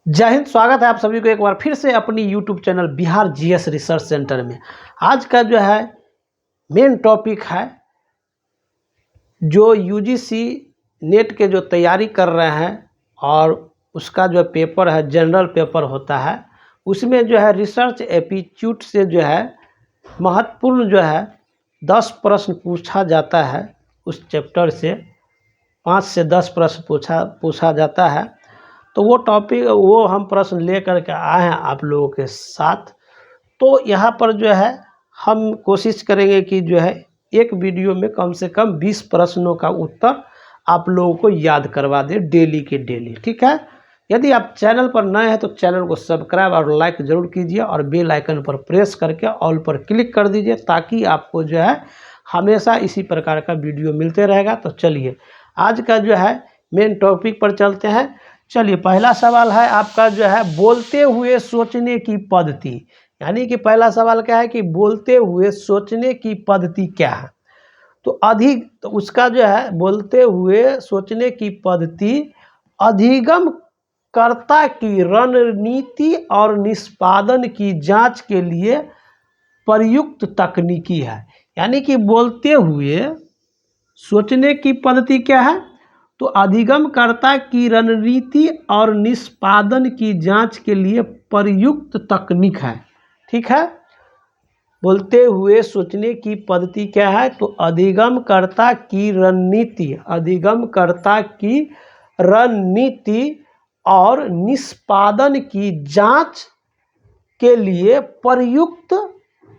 जय हिंद। स्वागत है आप सभी को एक बार फिर से अपनी YouTube channel Bihar GS research centre में। आज का जो है मेन टॉपिक है, जो यूजीसी नेट के जो तैयारी कर रहे हैं और उसका जो पेपर है जनरल पेपर होता है, उसमें जो है रिसर्च एप्टीट्यूड से जो है महत्वपूर्ण जो है 10 प्रश्न पूछा जाता है। उस चैप्टर से 5 से 10 प्रश्न पूछा जाता है। तो वो हम प्रश्न ले करके आए हैं आप लोगों के साथ। तो यहाँ पर जो है हम कोशिश करेंगे कि जो है एक वीडियो में कम से कम 20 प्रश्नों का उत्तर आप लोगों को याद करवा दें डेली के डेली। ठीक है। यदि आप चैनल पर नए हैं तो चैनल को सब्सक्राइब और लाइक ज़रूर कीजिए और बेल आइकन पर प्रेस करके ऑल पर क्लिक कर दीजिए, ताकि आपको जो है हमेशा इसी प्रकार का वीडियो मिलते रहेगा। तो चलिए आज का जो है मेन टॉपिक पर चलते हैं। चलिए, पहला सवाल है आपका जो है बोलते हुए सोचने की पद्धति। यानी कि पहला सवाल क्या है कि बोलते हुए सोचने की पद्धति क्या है। तो उसका जो है बोलते हुए सोचने की पद्धति अधिगम कर्ता की रणनीति और निष्पादन की जांच के लिए प्रयुक्त तकनीकी है। यानी कि बोलते हुए सोचने की पद्धति क्या है, तो अधिगमकर्ता की रणनीति और निष्पादन की जांच के लिए प्रयुक्त तकनीक है। ठीक है। बोलते हुए सोचने की पद्धति क्या है, तो अधिगमकर्ता की रणनीति और निष्पादन की जांच के लिए प्रयुक्त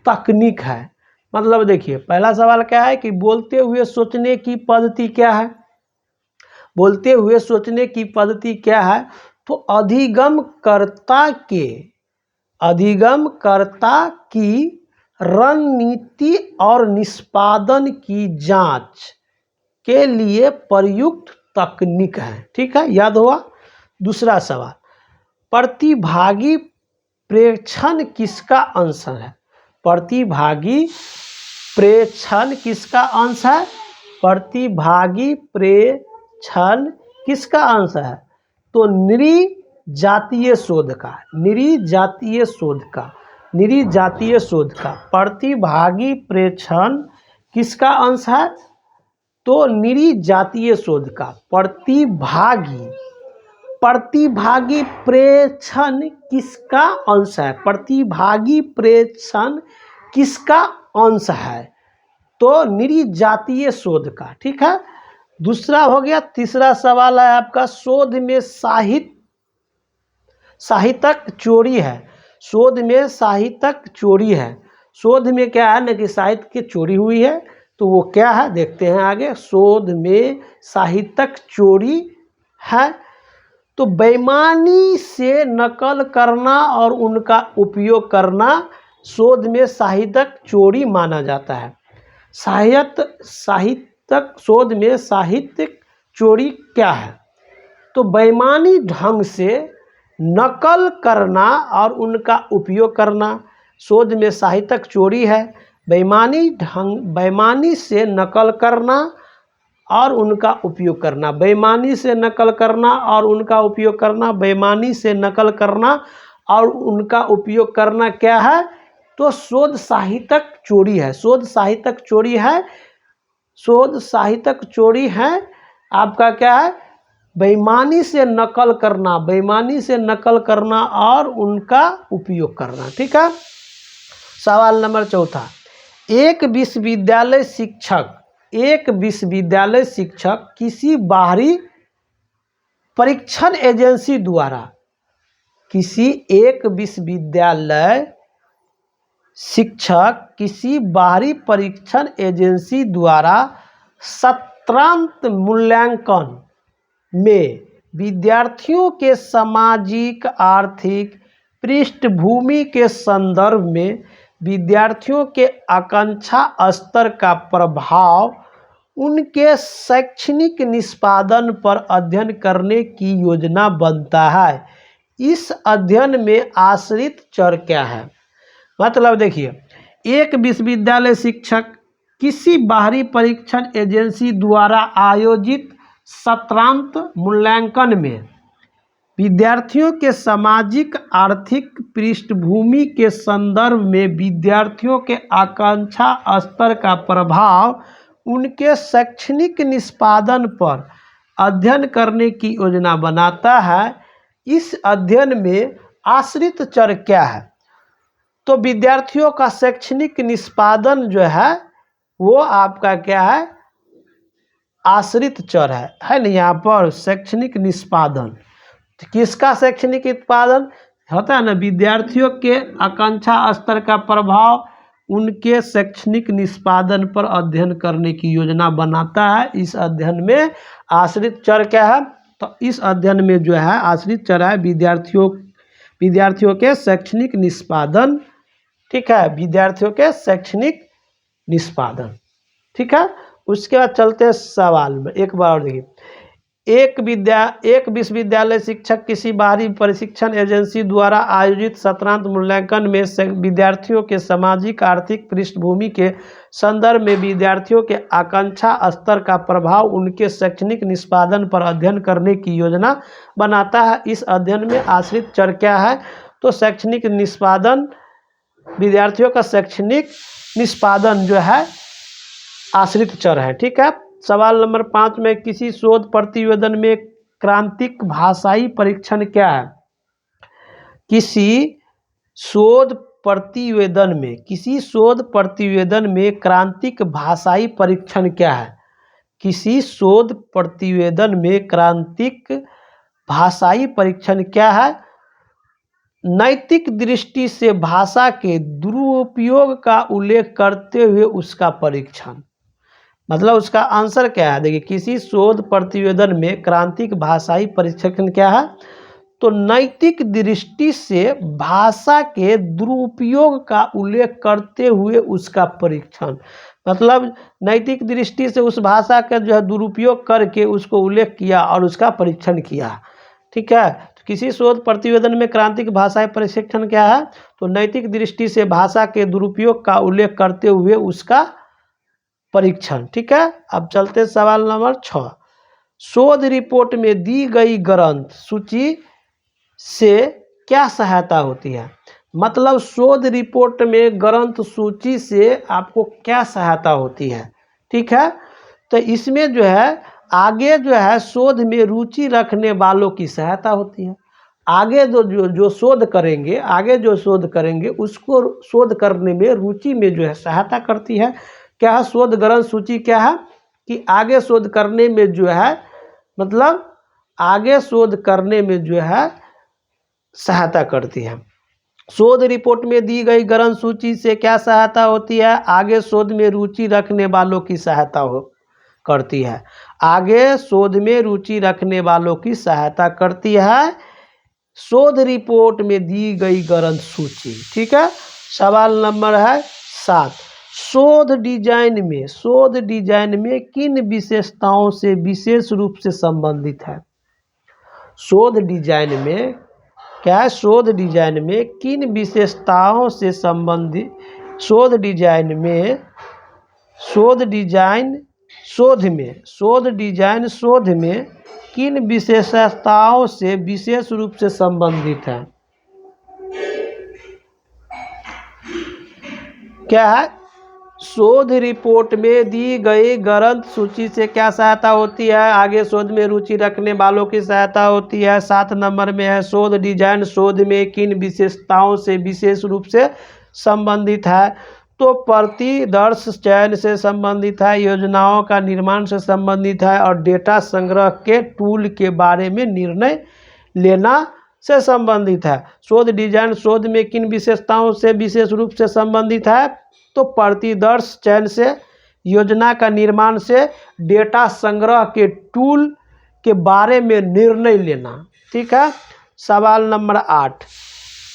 तकनीक है। मतलब देखिए, पहला सवाल क्या है कि बोलते हुए सोचने की पद्धति क्या है। बोलते हुए सोचने की पद्धति क्या है, तो अधिगमकर्ता की रणनीति और निष्पादन की जांच के लिए प्रयुक्त तकनीक है। ठीक है, याद हुआ। दूसरा सवाल, प्रतिभागी प्रेक्षण किसका अंश है। प्रतिभागी प्रेक्षण किसका अंश है। प्रतिभागी प्रेक्षण किसका अंश है, तो नृजातीय शोध का प्रतिभागी प्रेक्षण किसका अंश है, तो नृजातीय शोध का प्रतिभागी प्रेक्षण किसका अंश है। प्रतिभागी प्रेक्षण किसका अंश है, तो नृजातीय शोध का। ठीक है। दूसरा हो गया। तीसरा सवाल है आपका, शोध में साहित्यक चोरी है। शोध में साहित्यक चोरी है। शोध में क्या है ना कि साहित्य की चोरी हुई है, तो वो क्या है देखते हैं आगे। शोध में साहित्यक चोरी है, तो बेईमानी से नकल करना और उनका उपयोग करना शोध में साहित्यक चोरी माना जाता है। साहित्यक शोध में साहित्यक चोरी क्या है, तो बेईमानी ढंग से नकल करना और उनका उपयोग करना शोध में साहित्यक चोरी है। बेईमानी से नकल करना और उनका उपयोग करना। बेईमानी से नकल करना और उनका उपयोग करना। बेईमानी से नकल करना और उनका उपयोग करना क्या है, तो शोध साहित्यक चोरी है। शोध साहित्यक चोरी है आपका क्या है, बेईमानी से नकल करना और उनका उपयोग करना। ठीक है। सवाल नंबर चौथा, एक विश्वविद्यालय शिक्षक किसी बाहरी परीक्षण एजेंसी द्वारा सत्रांत मूल्यांकन में विद्यार्थियों के सामाजिक आर्थिक पृष्ठभूमि के संदर्भ में विद्यार्थियों के आकांक्षा स्तर का प्रभाव उनके शैक्षणिक निष्पादन पर अध्ययन करने की योजना बनता है। इस अध्ययन में आश्रित चर क्या है। मतलब देखिए, एक विश्वविद्यालय शिक्षक किसी बाहरी परीक्षण एजेंसी द्वारा आयोजित सत्रांत मूल्यांकन में विद्यार्थियों के सामाजिक आर्थिक पृष्ठभूमि के संदर्भ में विद्यार्थियों के आकांक्षा स्तर का प्रभाव उनके शैक्षणिक निष्पादन पर अध्ययन करने की योजना बनाता है। इस अध्ययन में आश्रित चर क्या है? तो विद्यार्थियों का शैक्षणिक निष्पादन जो है वो आपका क्या है? आश्रित चर है ना। यहाँ पर शैक्षणिक निष्पादन किसका शैक्षणिक उत्पादन होता है ना? विद्यार्थियों के आकांक्षा स्तर का प्रभाव उनके शैक्षणिक निष्पादन पर अध्ययन करने की योजना बनाता है। इस अध्ययन में आश्रित चर क्या है? तो इस अध्ययन में जो है आश्रित चर है विद्यार्थियों के शैक्षणिक निष्पादन। ठीक है, विद्यार्थियों के शैक्षणिक निष्पादन। ठीक है, उसके बाद चलते हैं सवाल में। एक बार और देखिए, एक विश्वविद्यालय शिक्षक किसी बाहरी प्रशिक्षण एजेंसी द्वारा आयोजित सत्रांत मूल्यांकन में विद्यार्थियों के सामाजिक आर्थिक पृष्ठभूमि के संदर्भ में विद्यार्थियों के आकांक्षा स्तर का प्रभाव उनके शैक्षणिक निष्पादन पर अध्ययन करने की योजना बनाता है। इस अध्ययन में आश्रित चर क्या है? तो शैक्षणिक निष्पादन, विद्यार्थियों का शैक्षणिक निष्पादन जो है आश्रित चर है। ठीक है, सवाल नंबर 5 में किसी शोध प्रतिवेदन में क्रांतिक भाषाई परीक्षण क्या है? किसी शोध प्रतिवेदन में क्रांतिक भाषाई परीक्षण क्या है? किसी शोध प्रतिवेदन में क्रांतिक भाषाई परीक्षण क्या है? नैतिक दृष्टि से भाषा के दुरुपयोग का उल्लेख करते हुए उसका परीक्षण। मतलब उसका आंसर क्या है? देखिए, किसी शोध प्रतिवेदन में क्रांतिक भाषाई परीक्षण क्या है? तो नैतिक दृष्टि से भाषा के दुरुपयोग का उल्लेख करते हुए उसका परीक्षण। मतलब नैतिक दृष्टि से उस भाषा का जो है दुरुपयोग करके उसको उल्लेख किया और उसका परीक्षण किया। ठीक है, तो किसी शोध प्रतिवेदन में क्रांतिक भाषाई परीक्षण क्या है? तो नैतिक दृष्टि से भाषा के दुरुपयोग का उल्लेख करते हुए उसका परीक्षण। ठीक है, अब चलते सवाल नंबर 6। शोध रिपोर्ट में दी गई ग्रंथ सूची से क्या सहायता होती है? मतलब शोध रिपोर्ट में ग्रंथ सूची से आपको क्या सहायता होती है? ठीक है, तो इसमें जो है आगे जो है शोध में रुचि रखने वालों की सहायता होती है। आगे जो शोध करेंगे उसको शोध करने में रुचि में जो है सहायता करती है। क्या है? शोध ग्रंथ सूची क्या है कि आगे शोध करने में जो है मतलब आगे शोध करने में जो है सहायता करती है। शोध रिपोर्ट में दी गई ग्रंथ सूची से क्या सहायता होती है? आगे शोध में रुचि रखने वालों की सहायता करती है। आगे शोध में रुचि रखने वालों की सहायता करती है शोध रिपोर्ट में दी गई ग्रंथ सूची। ठीक है, सवाल नंबर है 7। शोध डिजाइन में किन विशेषताओं से विशेष रूप से संबंधित है? शोध डिजाइन में क्या है? शोध डिजाइन में किन विशेषताओं से संबंधित शोध डिजाइन शोध में किन विशेषताओं से विशेष रूप से संबंधित है? क्या है? शोध रिपोर्ट में दी गई ग्रंथ सूची से क्या सहायता होती है? आगे शोध में रुचि रखने वालों की सहायता होती है। 7 नंबर में है शोध डिजाइन शोध में किन विशेषताओं से विशेष रूप से संबंधित है? तो प्रतिदर्श चयन से संबंधित है, योजनाओं का निर्माण से संबंधित है और डेटा संग्रह के टूल के बारे में निर्णय लेना से संबंधित है। शोध डिजाइन शोध में किन विशेषताओं से विशेष रूप से संबंधित है? तो प्रतिदर्श चयन से, योजना का निर्माण से, डेटा संग्रह के टूल के बारे में निर्णय लेना। ठीक है, सवाल नंबर 8।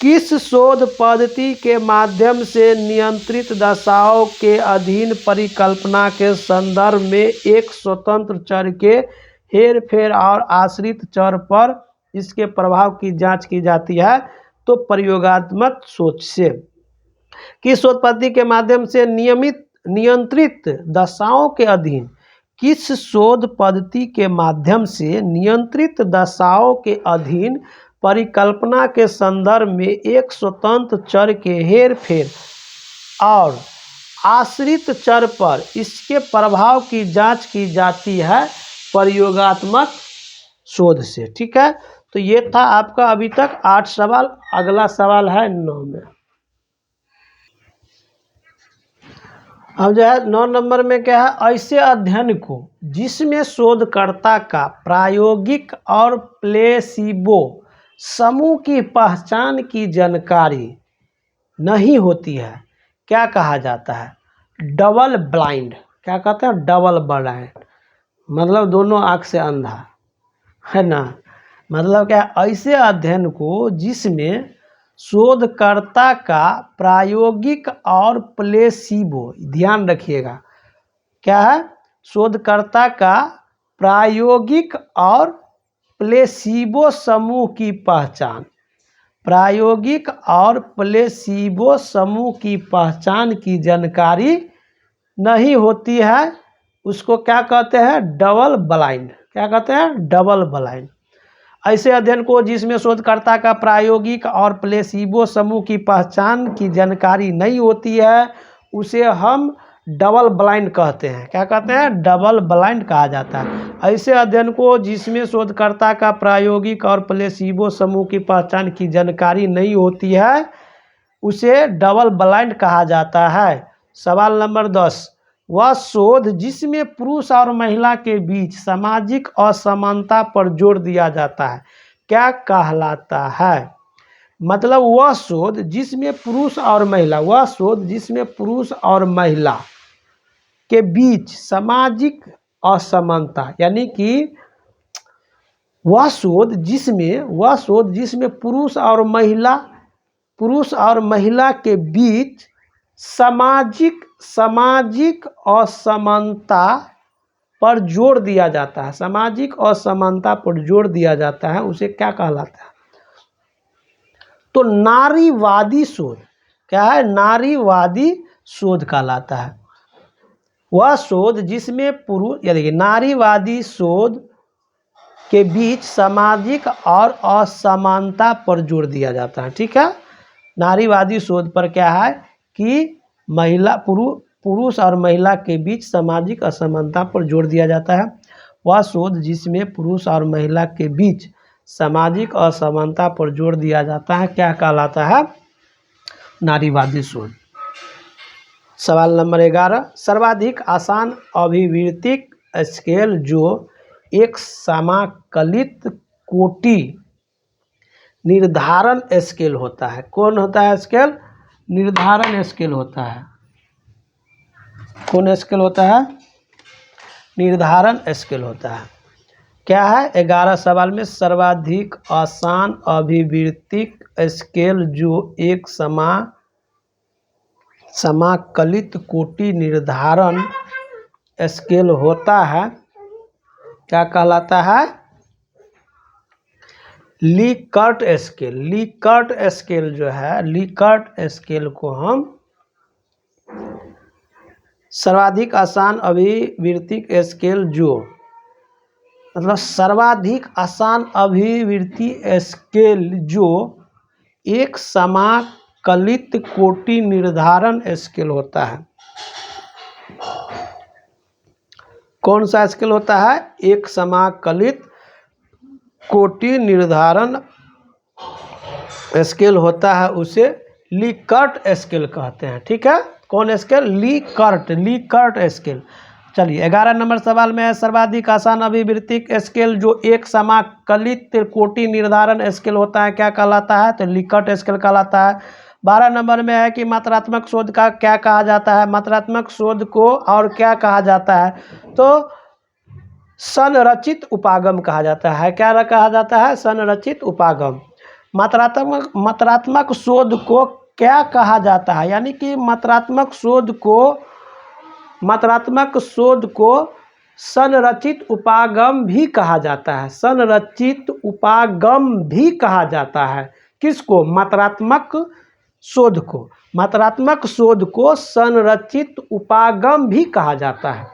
किस शोध पद्धति के माध्यम से नियंत्रित दशाओं के अधीन परिकल्पना के संदर्भ में एक स्वतंत्र चर के हेरफेर और आश्रित चर पर इसके प्रभाव की जांच की जाती है? तो प्रयोगात्मक सोच से। किस शोध पद्धति के माध्यम से नियंत्रित दशाओं के अधीन किस शोध पद्धति के माध्यम से नियंत्रित दशाओं के अधीन परिकल्पना के संदर्भ में एक स्वतंत्र चर के हेरफेर और आश्रित चर पर इसके प्रभाव की जांच की जाती है प्रयोगात्मक शोध से। ठीक है, तो ये था आपका अभी तक 8 सवाल। अगला सवाल है 9 में। अब जो है 9 नंबर में क्या है, ऐसे अध्ययन को जिसमें शोधकर्ता का प्रायोगिक और प्लेसिबो समूह की पहचान की जानकारी नहीं होती है क्या कहा जाता है? Double blind. क्या कहते हैं? डबल ब्लाइंड, मतलब दोनों आँख से अंधा, है ना। मतलब क्या, ऐसे अध्ययन को जिसमें शोधकर्ता का प्रायोगिक और प्लेसिबो, ध्यान रखिएगा क्या है, शोधकर्ता का प्रायोगिक और प्लेसिबो समूह की पहचान, प्रायोगिक और प्लेसिबो समूह की पहचान की जानकारी नहीं होती है, उसको क्या कहते हैं? Double blind. क्या कहते हैं? Double blind. ऐसे अध्ययन को जिसमें शोधकर्ता का प्रायोगिक और प्लेसिबो समूह की पहचान की जानकारी नहीं होती है उसे हम डबल ब्लाइंड कहते हैं। क्या कहते हैं? डबल ब्लाइंड कहा जाता है। ऐसे अध्ययन को जिसमें शोधकर्ता का प्रायोगिक और प्लेसिबो समूह की पहचान की जानकारी नहीं होती है उसे डबल ब्लाइंड कहा जाता है। सवाल नंबर 10, वह शोध जिसमें पुरुष और महिला के बीच सामाजिक असमानता पर जोर दिया जाता है क्या कहलाता है? मतलब वह शोध जिसमें पुरुष और महिला, वह शोध जिसमें पुरुष और महिला के बीच सामाजिक असमानता, यानी कि वह शोध जिसमें पुरुष और महिला के बीच सामाजिक असमानता पर जोर दिया जाता है, सामाजिक असमानता पर जोर दिया जाता है, उसे क्या कहलाता है? तो नारीवादी शोध। क्या है? नारीवादी शोध कहलाता है। वह शोध जिसमें पुरुष, यानी नारीवादी शोध के बीच सामाजिक और असमानता पर जोर दिया जाता है। ठीक है, नारीवादी शोध पर क्या है कि पुरुष और महिला के बीच सामाजिक असमानता पर जोर दिया जाता है। वह शोध जिसमें पुरुष और महिला के बीच सामाजिक असमानता पर जोर दिया जाता है क्या कहलाता है? नारीवादी शोध। सवाल नंबर 11, सर्वाधिक आसान अभिवृत्तिक स्केल जो एक समाकलित कोटि निर्धारण स्केल होता है, कौन होता है? स्केल निर्धारण स्केल होता है। कौन स्केल होता है? निर्धारण स्केल होता है। क्या है? 11 सवाल में सर्वाधिक आसान अभिवृत्तिक स्केल जो एक समाकलित कोटि निर्धारण स्केल होता है क्या कहलाता है? लीकर्ट स्केल। लीकर्ट स्केल जो है, लीकर्ट स्केल को हम सर्वाधिक आसान अभिवृत्तिक स्केल जो, मतलब सर्वाधिक आसान अभिवृत्ति स्केल जो एक समाकलित कोटि निर्धारण स्केल होता है। कौन सा स्केल होता है? एक समाकलित कोटि निर्धारण स्केल होता है, उसे लीकर्ट स्केल कहते हैं। ठीक है, कौन स्केल? लीकर्ट स्केल। चलिए 11 नंबर सवाल में है सर्वाधिक आसान अभिवृत्तिक स्केल जो एक समाकलित कोटि निर्धारण स्केल होता है क्या कहलाता है? तो लीकर्ट स्केल कहलाता है। 12 नंबर में है कि मात्रात्मक शोध का क्या कहा जाता है? मात्रात्मक शोध को और क्या कहा जाता है? तो संरचित उपागम कहा जाता है। क्या कहा जाता है? संरचित उपागम। मात्रात्मक शोध को क्या कहा जाता है? यानी कि मात्रात्मक शोध को संरचित उपागम भी कहा जाता है। संरचित उपागम भी कहा जाता है। किसको? मात्रात्मक शोध को। मात्रात्मक शोध को संरचित उपागम भी कहा जाता है।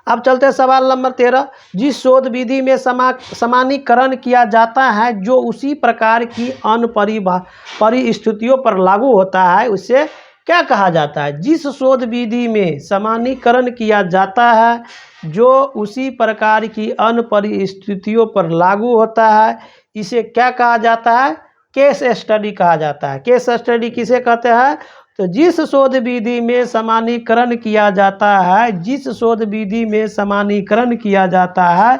अब चलते हैं सवाल नंबर 13। जिस शोध विधि में समानीकरण किया जाता है जो उसी प्रकार की अन्य परिस्थितियों पर लागू होता है उसे क्या कहा जाता है? जिस शोध विधि में समानीकरण किया जाता है जो उसी प्रकार की अन्य परिस्थितियों पर लागू होता है इसे क्या कहा जाता है? केस स्टडी कहा जाता है। केस स्टडी किसे कहते हैं? तो जिस शोध विधि में समानीकरण किया जाता है, जिस शोध विधि में समानीकरण किया जाता है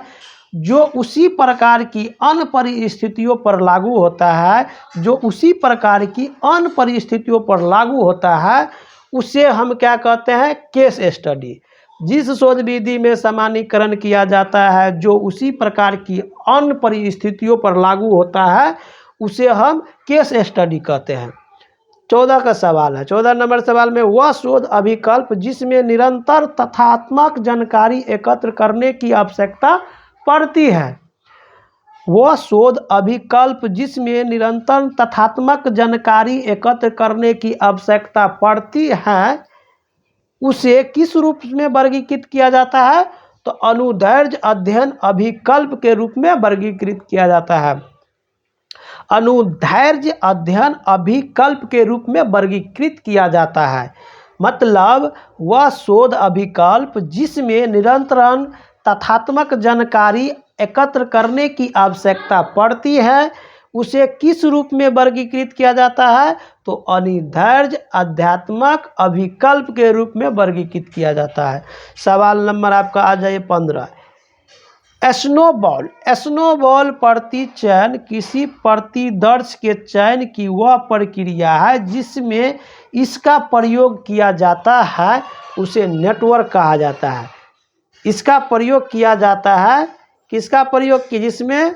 जो उसी प्रकार की अन्य परिस्थितियों पर लागू होता है, जो उसी प्रकार की अन्य परिस्थितियों पर लागू होता है उसे हम क्या कहते हैं? Case study. जिस शोध विधि में समानीकरण किया जाता है जो उसी प्रकार की अन्य परिस्थितियों पर लागू होता है उसे हम केस स्टडी कहते हैं। 14 का सवाल है। 14 नंबर सवाल में वह शोध अभिकल्प जिसमें निरंतर तथ्यात्मक जानकारी एकत्र करने की आवश्यकता पड़ती है। वह शोध अभिकल्प जिसमें निरंतर तथ्यात्मक जानकारी एकत्र करने की आवश्यकता पड़ती है उसे किस रूप में वर्गीकृत किया जाता है? तो अनुदैर्घ्य अध्ययन अभिकल्प के रूप में वर्गीकृत किया जाता है। अनुदैर्घ्य अध्ययन अभिकल्प के रूप में वर्गीकृत किया जाता है। मतलब वह शोध अभिकल्प जिसमें निरंतर तथ्यात्मक जानकारी एकत्र करने की आवश्यकता पड़ती है उसे किस रूप में वर्गीकृत किया जाता है? तो अनुदैर्घ्य अध्यात्मक अभिकल्प के रूप में वर्गीकृत किया जाता है। सवाल नंबर आपका आ जाइए 15। स्नोबॉल प्रतिचयन किसी प्रतिदर्श के चयन की वह प्रक्रिया है जिसमें इसका प्रयोग किया जाता है उसे नेटवर्क कहा जाता है। इसका प्रयोग किया जाता है, किसका प्रयोग की? जिसमें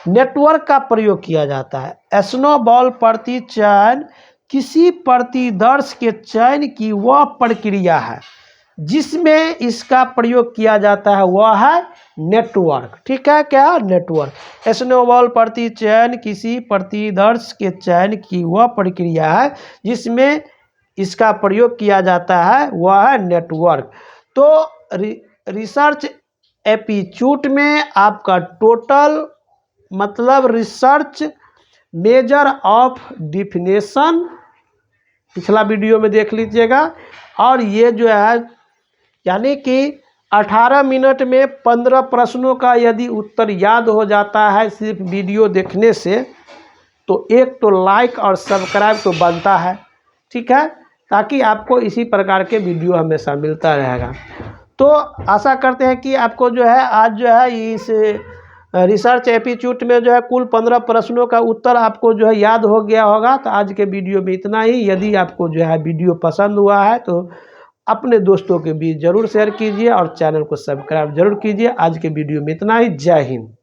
नेटवर्क का प्रयोग किया जाता है। स्नोबॉल प्रतिचयन किसी प्रतिदर्श के चयन की वह प्रक्रिया है जिसमें इसका प्रयोग किया जाता है वह है नेटवर्क। ठीक है, क्या? नेटवर्क। स्नोबॉल प्रतिचयन किसी प्रतिदर्श के चयन की वह प्रक्रिया है जिसमें इसका प्रयोग किया जाता है वह है नेटवर्क। तो रिसर्च एप्टीट्यूड में आपका टोटल मतलब रिसर्च मेजर ऑफ डिफिनेशन पिछला वीडियो में देख लीजिएगा। और ये जो है यानी कि 18 मिनट में 15 प्रश्नों का यदि उत्तर याद हो जाता है सिर्फ वीडियो देखने से तो एक तो लाइक और सब्सक्राइब तो बनता है। ठीक है, ताकि आपको इसी प्रकार के वीडियो हमेशा मिलता रहेगा। तो आशा करते हैं कि आपको जो है आज जो है इस रिसर्च एप्टीट्यूड में जो है कुल 15 प्रश्नों का उत्तर आपको जो है याद हो गया होगा। तो आज के वीडियो में इतना ही। यदि आपको जो है वीडियो पसंद हुआ है तो अपने दोस्तों के बीच ज़रूर शेयर कीजिए और चैनल को सब्सक्राइब जरूर कीजिए। आज के वीडियो में इतना ही। जय हिंद।